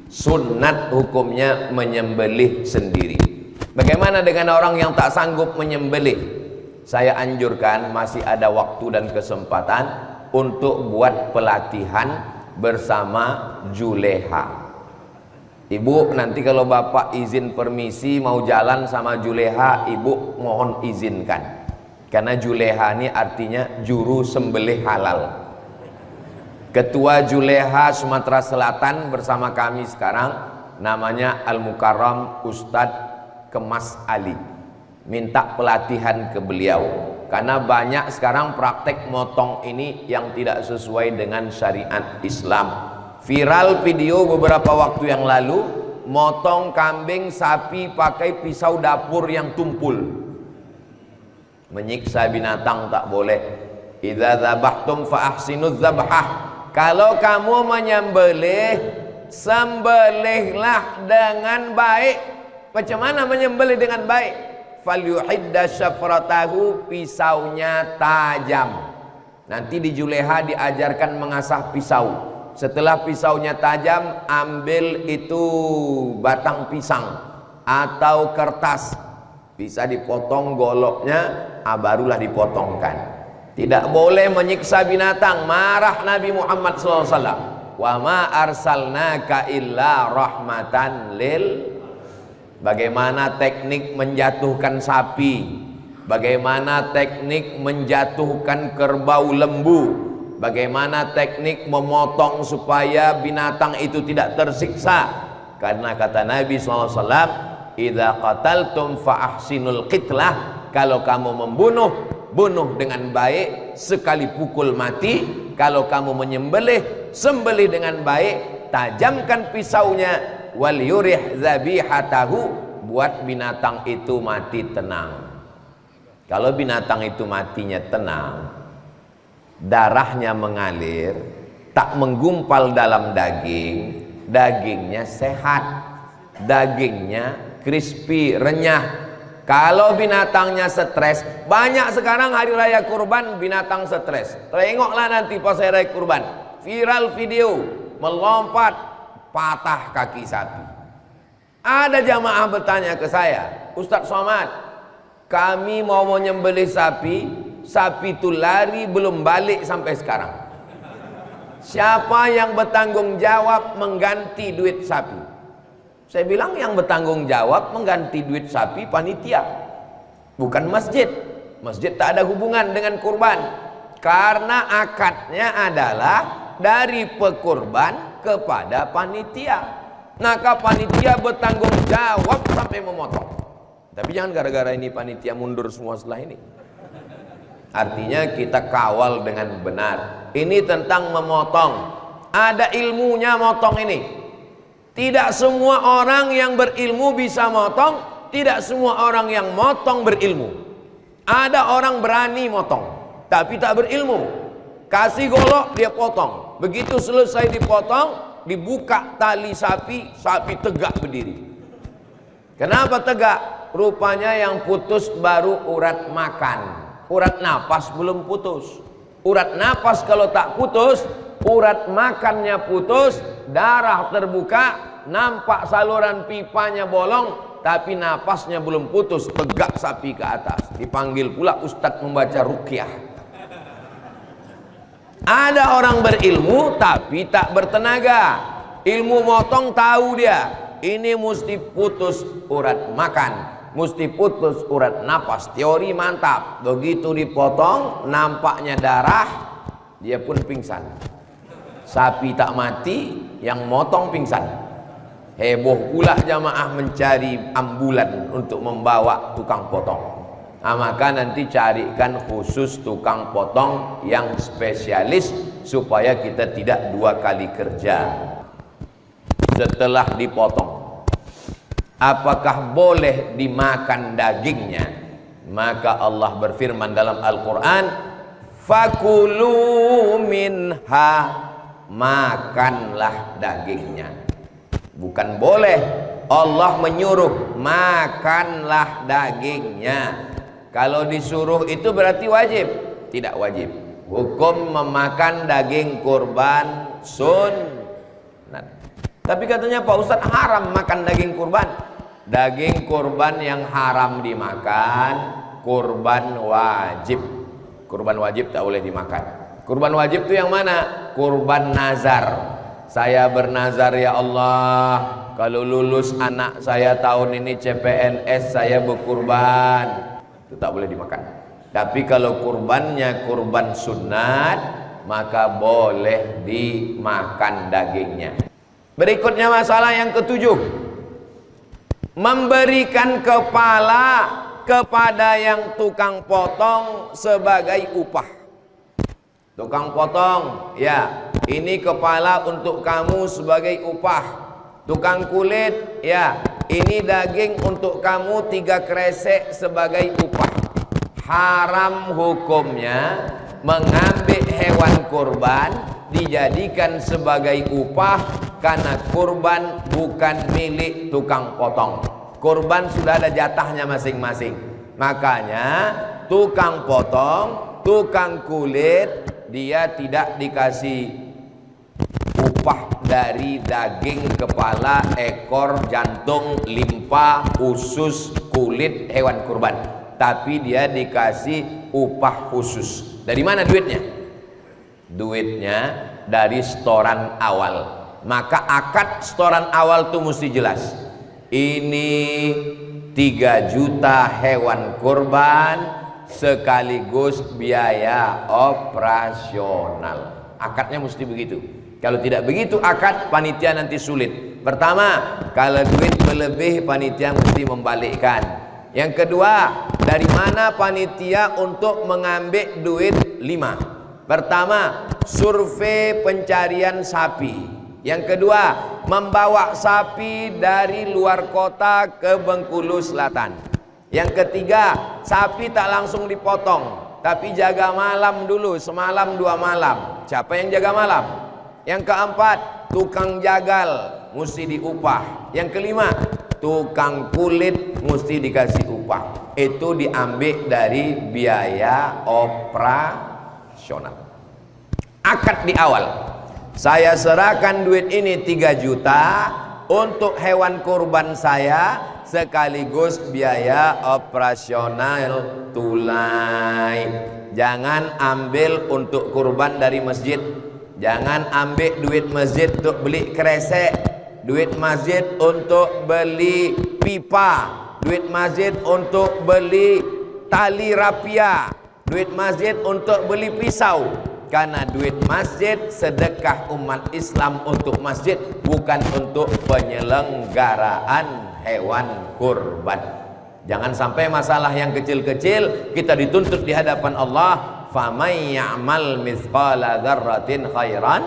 Sunnat hukumnya menyembelih sendiri. Bagaimana dengan orang yang tak sanggup menyembelih? Saya anjurkan masih ada waktu dan kesempatan untuk buat pelatihan bersama Juleha. Ibu, nanti kalau bapak izin permisi mau jalan sama Juleha, ibu mohon izinkan. Karena Juleha ini artinya juru sembelih halal. Ketua Juleha Sumatera Selatan bersama kami sekarang namanya Al-Mukarram Ustadz Kemas Ali. Minta pelatihan ke beliau. Karena banyak sekarang praktek motong ini yang tidak sesuai dengan syariat Islam. Viral video beberapa waktu yang lalu, motong kambing, sapi pakai pisau dapur yang tumpul. Menyiksa binatang tak boleh. Idza dzabhtum fa ahsinuz dzabhah. Kalau kamu menyembelih, sembelihlah dengan baik. Bagaimana menyembelih dengan baik? Falyuhidda syafratahu, pisaunya tajam. Nanti di Juleha diajarkan mengasah pisau. Setelah pisaunya tajam, ambil itu batang pisang atau kertas, bisa dipotong goloknya, barulah dipotongkan. Tidak boleh menyiksa binatang. Marah Nabi Muhammad SAW. Wa ma arsalnaka illa rahmatan lil. Bagaimana teknik menjatuhkan sapi, bagaimana teknik menjatuhkan kerbau lembu, bagaimana teknik memotong supaya binatang itu tidak tersiksa. Karena kata Nabi SAW, idza qataltum fa ahsinul qitlah. Kalau kamu membunuh, bunuh dengan baik, sekali pukul mati. Kalau kamu menyembelih, sembelih dengan baik, tajamkan pisaunya, wal yurih dzabihatahu, buat binatang itu mati tenang. Kalau binatang itu matinya tenang, darahnya mengalir, tak menggumpal dalam daging, dagingnya sehat, dagingnya crispy, renyah. Kalau binatangnya stres, banyak sekarang hari raya kurban binatang stres. Tengoklah nanti pas hari raya kurban, viral video melompat patah kaki sapi. Ada jamaah bertanya ke saya, Ustadz Somad, kami mau menyembelih sapi, sapi itu lari belum balik sampai sekarang. Siapa yang bertanggung jawab mengganti duit sapi? Saya bilang yang bertanggung jawab mengganti duit sapi panitia, bukan masjid. Masjid tak ada hubungan dengan kurban, karena akadnya adalah dari pekurban kepada panitia. Maka panitia bertanggung jawab sampai memotong. Tapi jangan gara-gara ini panitia mundur semua setelah ini. Artinya kita kawal dengan benar. Ini tentang memotong. Ada ilmunya motong ini. Tidak semua orang yang berilmu bisa motong. Tidak semua orang yang motong berilmu. Ada orang berani motong, tapi tak berilmu. Kasih golok dia potong. Begitu selesai dipotong, dibuka tali sapi, sapi tegak berdiri. Kenapa tegak? Rupanya yang putus baru urat makan. Urat napas belum putus. Urat napas kalau tak putus, urat makannya putus, darah terbuka, nampak saluran pipanya bolong, tapi napasnya belum putus, tegak sapi ke atas. Dipanggil pula ustadz membaca ruqyah. Ada orang berilmu tapi tak bertenaga. Ilmu motong tahu dia, ini mesti putus urat makan, mesti putus urat napas. Teori mantap. Begitu dipotong, nampaknya darah, dia pun pingsan. Sapi tak mati, yang motong pingsan. Heboh pula jamaah mencari ambulan untuk membawa tukang potong. Nah, maka nanti carikan khusus tukang potong yang spesialis supaya kita tidak dua kali kerja. Setelah dipotong, apakah boleh dimakan dagingnya? Maka Allah berfirman dalam Al-Quran, fakulu minha, makanlah dagingnya. Bukan boleh, Allah menyuruh makanlah dagingnya. Kalau disuruh itu berarti wajib? Tidak wajib. Hukum memakan daging kurban sunnah. Tapi katanya Pak Ustadz haram makan daging kurban. Daging kurban yang haram dimakan kurban wajib. Kurban wajib tak boleh dimakan. Kurban wajib itu yang mana? Kurban nazar. Saya bernazar, ya Allah, kalau lulus anak saya tahun ini CPNS saya berkurban. Itu tak boleh dimakan. Tapi kalau kurbannya kurban sunat, maka boleh dimakan dagingnya. Berikutnya masalah yang ketujuh, memberikan kepala kepada yang tukang potong sebagai upah. Tukang potong, ya, ini kepala untuk kamu sebagai upah. Tukang kulit, ya, ini daging untuk kamu 3 kresek sebagai upah. Haram hukumnya mengambil hewan kurban dijadikan sebagai upah, karena kurban bukan milik tukang potong. Kurban sudah ada jatahnya masing-masing. Makanya tukang potong, tukang kulit, dia tidak dikasih upah dari daging, kepala, ekor, jantung, limpa, usus, kulit hewan kurban. Tapi dia dikasih upah khusus. Dari mana duitnya? Duitnya dari setoran awal. Maka akad setoran awal itu mesti jelas. Ini 3 juta hewan kurban sekaligus biaya operasional. Akadnya mesti begitu. Kalau tidak begitu akad, panitia nanti sulit. Pertama, kalau duit berlebih, panitia mesti membalikkan. Yang kedua, dari mana panitia untuk mengambil duit 5? Pertama, survei pencarian sapi. Yang kedua, membawa sapi dari luar kota ke Bengkulu Selatan. Yang ketiga, sapi tak langsung dipotong, tapi jaga malam dulu, semalam 2 malam. Siapa yang jaga malam? Yang keempat, tukang jagal mesti diupah. Yang kelima, tukang kulit mesti dikasih upah. Itu diambil dari biaya operasional. Akad di awal, saya serahkan duit ini 3 juta untuk hewan kurban saya sekaligus biaya operasional tunai. Jangan ambil untuk kurban dari masjid. Jangan ambil duit masjid untuk beli kresek, duit masjid untuk beli pipa, duit masjid untuk beli tali rapia, duit masjid untuk beli pisau. Karena duit masjid sedekah umat Islam untuk masjid, bukan untuk penyelenggaraan hewan kurban. Jangan sampai masalah yang kecil-kecil kita dituntut di hadapan Allah. Famay ya'mal mithqala dzarratin khairan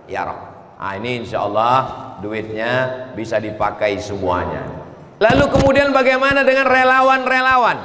yarah. Ini insyaallah duitnya bisa dipakai semuanya. Lalu kemudian bagaimana dengan relawan-relawan?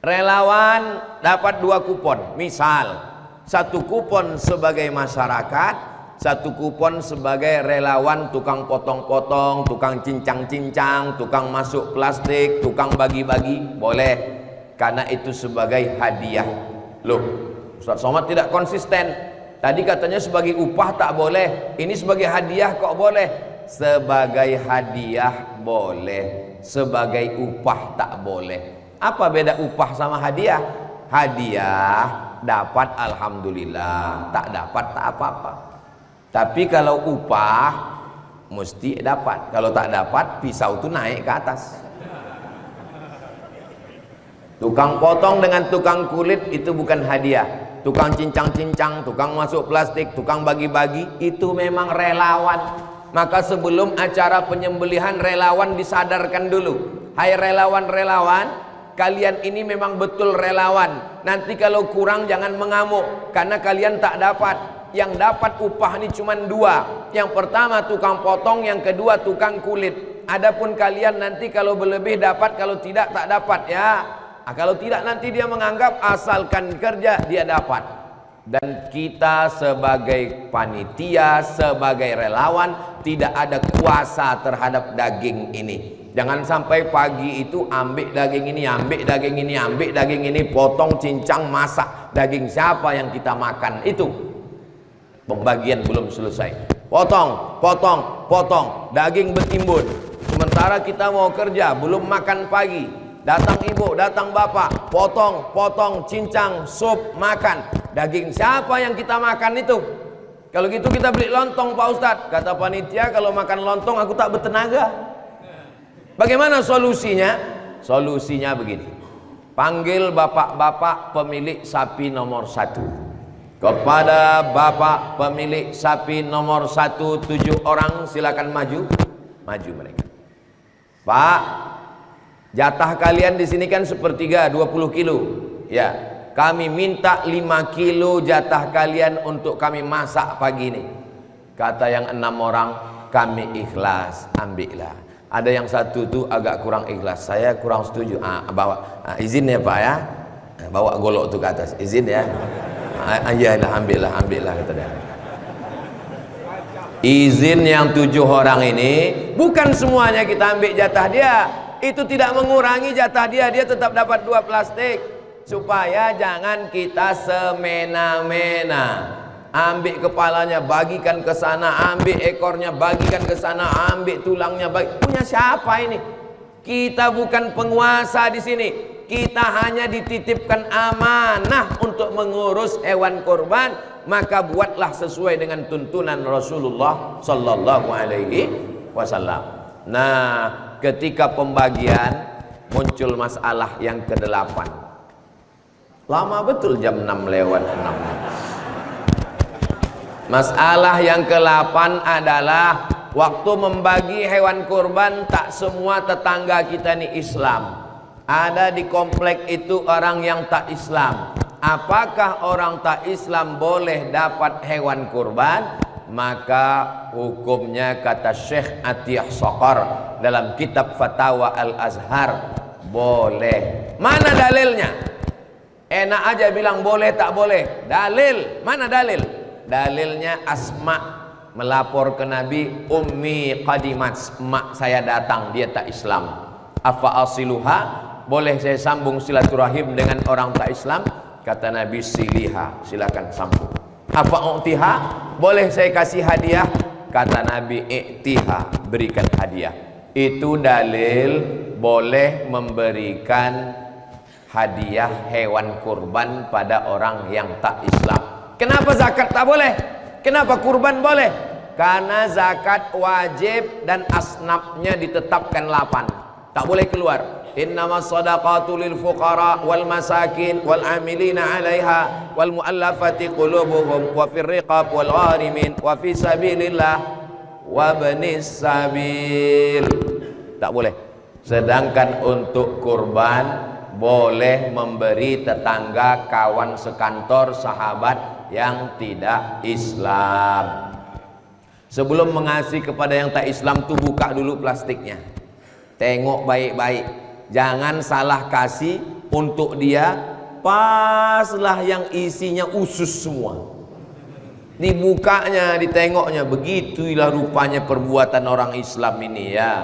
Relawan dapat 2 kupon. Misal 1 kupon sebagai masyarakat, 1 kupon sebagai relawan tukang potong-potong, tukang cincang-cincang, tukang masuk plastik, tukang bagi-bagi, boleh. Karena itu sebagai hadiah. Loh, Ustaz Somad tidak konsisten. Tadi katanya sebagai upah tak boleh, ini sebagai hadiah kok boleh? Sebagai hadiah boleh, sebagai upah tak boleh. Apa beda upah sama hadiah? Hadiah dapat alhamdulillah, tak dapat tak apa-apa. Tapi kalau upah mesti dapat. Kalau tak dapat, pisau itu naik ke atas. Tukang potong dengan tukang kulit itu bukan hadiah. Tukang cincang-cincang, tukang masuk plastik, tukang bagi-bagi, itu memang relawan. Maka sebelum acara penyembelihan, relawan disadarkan dulu. Hai relawan-relawan, kalian ini memang betul relawan. Nanti kalau kurang jangan mengamuk, karena kalian tak dapat. Yang dapat upah ini cuma 2. Yang pertama tukang potong, yang kedua tukang kulit. Adapun kalian nanti kalau berlebih dapat, kalau tidak tak dapat ya. Kalau tidak nanti dia menganggap asalkan kerja dia dapat. Dan kita sebagai panitia, sebagai relawan tidak ada kuasa terhadap daging ini. Jangan sampai pagi itu ambil daging ini, ambil daging ini, ambil daging ini, potong, cincang, masak. Daging siapa yang kita makan? Itu pembagian belum selesai. Potong, potong, potong, daging bertimbun. Sementara kita mau kerja, belum makan pagi, datang ibu, datang bapak, potong, potong, cincang, sup, makan. Daging siapa yang kita makan itu? Kalau gitu kita beli lontong Pak Ustadz. Kata panitia, kalau makan lontong aku tak bertenaga. Bagaimana solusinya? Solusinya begini. Panggil bapak-bapak pemilik sapi nomor 1. Kepada bapak pemilik sapi nomor 1, 7 orang silakan maju. Maju mereka. Pak, jatah kalian di sini kan sepertiga, 20 kilo. Ya, kami minta 5 kilo jatah kalian untuk kami masak pagi ini. Kata yang 6 orang, kami ikhlas, ambillah. Ada yang 1 tuh agak kurang ikhlas, saya kurang setuju. Bawa izin ya Pak ya, bawa golok tuh ke atas, izin ya. Iyalah, ambillah kata dia. Izin yang 7 orang ini, bukan semuanya kita ambil jatah dia. Itu tidak mengurangi jatah dia, dia tetap dapat 2 plastik. Supaya jangan kita semena-mena. Ambil kepalanya, bagikan ke sana, ambil ekornya, bagikan ke sana, ambil tulangnya, punya siapa ini? Kita bukan penguasa di sini. Kita hanya dititipkan amanah untuk mengurus hewan kurban, maka buatlah sesuai dengan tuntunan Rasulullah sallallahu alaihi wasallam. Nah, ketika pembagian muncul masalah yang ke-8. Lama betul jam 6 lewat 6. Masalah yang ke-8 adalah waktu membagi hewan kurban, tak semua tetangga kita ini Islam. Ada di komplek itu orang yang tak Islam. Apakah orang tak Islam boleh dapat hewan kurban? Maka hukumnya kata Syekh Atiyah Saqar dalam kitab Fatawa Al-Azhar, boleh. Mana dalilnya? Enak aja bilang boleh tak boleh. Dalil, mana dalil? Dalilnya Asma melapor ke Nabi, ummi qadimat, mak saya datang, dia tak Islam. Afa asiluha, boleh saya sambung silaturahim dengan orang tak Islam? Kata Nabi, siliha, silakan sambung. Apa u'tiha, boleh saya kasih hadiah? Kata Nabi, i'tiha, berikan hadiah. Itu dalil boleh memberikan hadiah hewan kurban pada orang yang tak Islam. Kenapa zakat tak boleh? Kenapa kurban boleh? Karena zakat wajib dan asnafnya ditetapkan 8. Tak boleh keluar. Innamas shadaqatu lil fuqara wal masakin wal amilina 'alaiha wal mu'allafati qulubuhum wa fir riqab wal gharimin wa fi sabilillah wa ibnis sabil. Tak boleh. Sedangkan untuk kurban boleh memberi tetangga, kawan sekantor, sahabat yang tidak Islam. Sebelum mengasih kepada yang tak Islam tuh buka dulu plastiknya. Tengok baik-baik. Jangan salah kasih untuk dia, paslah yang isinya usus semua. Dibukanya, ditengoknya, begitulah rupanya perbuatan orang Islam ini ya.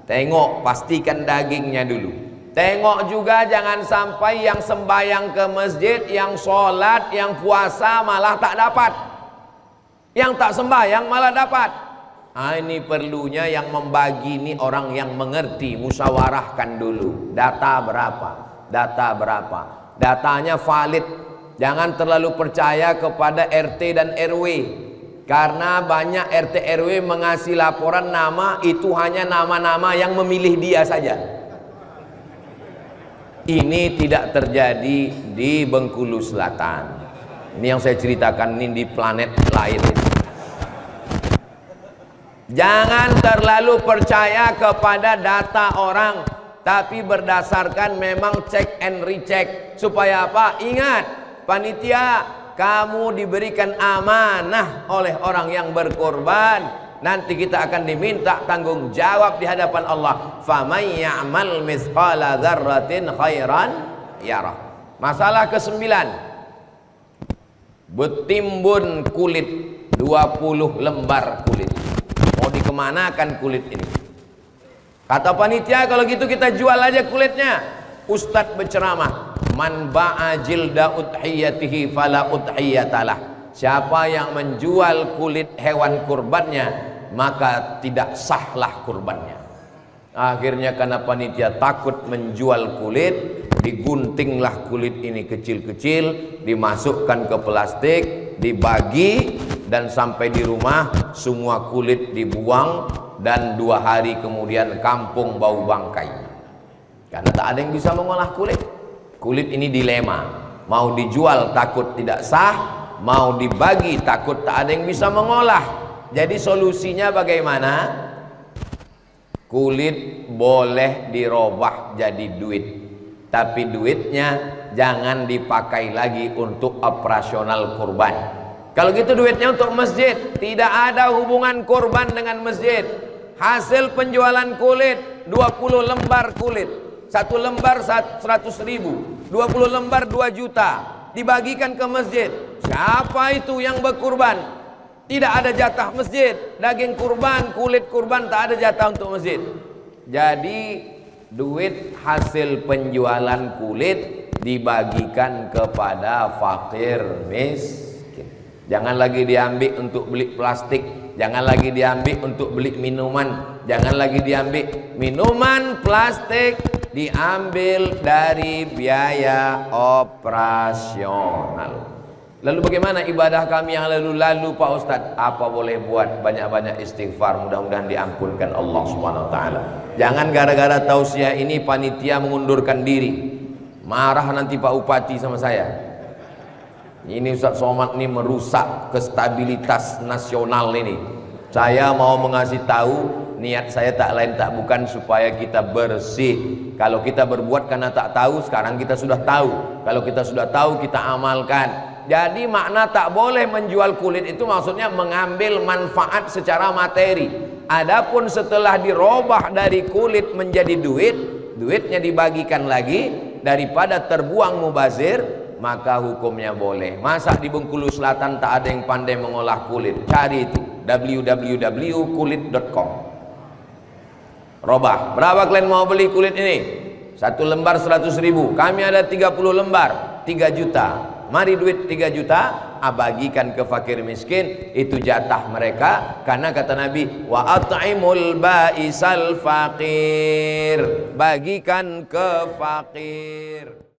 Tengok, pastikan dagingnya dulu. Tengok juga jangan sampai yang sembahyang ke masjid, yang sholat, yang puasa malah tak dapat. Yang tak sembahyang malah dapat. Ini perlunya yang membagi ini orang yang mengerti, musyawarahkan dulu. Data berapa? Data berapa? Datanya valid. Jangan terlalu percaya kepada RT dan RW. Karena banyak RT RW mengasih laporan nama itu hanya nama-nama yang memilih dia saja. Ini tidak terjadi di Bengkulu Selatan. Ini yang saya ceritakan ini di planet lain. Jangan terlalu percaya kepada data orang, tapi berdasarkan memang cek and recheck. Supaya apa? Ingat, panitia, kamu diberikan amanah oleh orang yang berkorban. Nanti kita akan diminta tanggung jawab di hadapan Allah. Faman ya'mal mithqala dzarratin khairan yarah. Masalah ke-9. Bertimbun kulit, 20 lembar kulit. Mau dikemanakan kulit ini? Kata panitia, kalau gitu kita jual aja kulitnya. Ustadz berceramah, man ba'a jilda udhiyatihi fala udhiyatalah. siapa yang menjual kulit hewan kurbannya, maka tidak sahlah kurbannya. Akhirnya karena panitia takut menjual kulit, diguntinglah kulit ini kecil-kecil, dimasukkan ke plastik, dibagi, dan sampai di rumah semua kulit dibuang, dan 2 hari kemudian kampung bau bangkai. Karena tak ada yang bisa mengolah kulit. Kulit ini dilema, mau dijual takut tidak sah, mau dibagi takut tak ada yang bisa mengolah. Jadi solusinya bagaimana? Kulit boleh dirobah jadi duit, tapi duitnya jangan dipakai lagi untuk operasional kurban. Kalau gitu duitnya untuk masjid. Tidak ada hubungan kurban dengan masjid. Hasil penjualan kulit 20 lembar kulit, 1 lembar 100.000, 20 lembar 2 juta, dibagikan ke masjid. Siapa itu yang berkurban? Tidak ada jatah masjid. Daging kurban, kulit kurban, tak ada jatah untuk masjid. Jadi duit hasil penjualan kulit dibagikan kepada fakir miskin. Jangan lagi diambil untuk beli plastik, jangan lagi diambil untuk beli minuman, jangan lagi diambil minuman plastik, diambil dari biaya operasional. Lalu bagaimana ibadah kami yang lalu-lalu Pak Ustadz? Apa boleh buat? Banyak-banyak istighfar, mudah-mudahan diampunkan Allah Subhanahu wa taala. Jangan gara-gara tausiah ini panitia mengundurkan diri. Marah nanti Pak Upati sama saya. Ini Ustadz Somad ini merusak kestabilitas nasional ini. Saya mau mengasih tahu, niat saya tak lain tak bukan supaya kita bersih. Kalau kita berbuat karena tak tahu, sekarang kita sudah tahu. Kalau kita sudah tahu, kita amalkan. Jadi makna tak boleh menjual kulit itu maksudnya mengambil manfaat secara materi. Adapun setelah dirobah dari kulit menjadi duit, duitnya dibagikan lagi, daripada terbuang mubazir, maka hukumnya boleh. Masa di Bengkulu Selatan tak ada yang pandai mengolah kulit? Cari itu, www.kulit.com. Robah. Berapa kalian mau beli kulit ini? 1 lembar 100.000. Kami ada 30 lembar, 3 juta. Mari duit 3 juta, bagikan ke fakir miskin, itu jatah mereka. Karena kata Nabi, wa at'imul ba'isal faqir, bagikan ke fakir.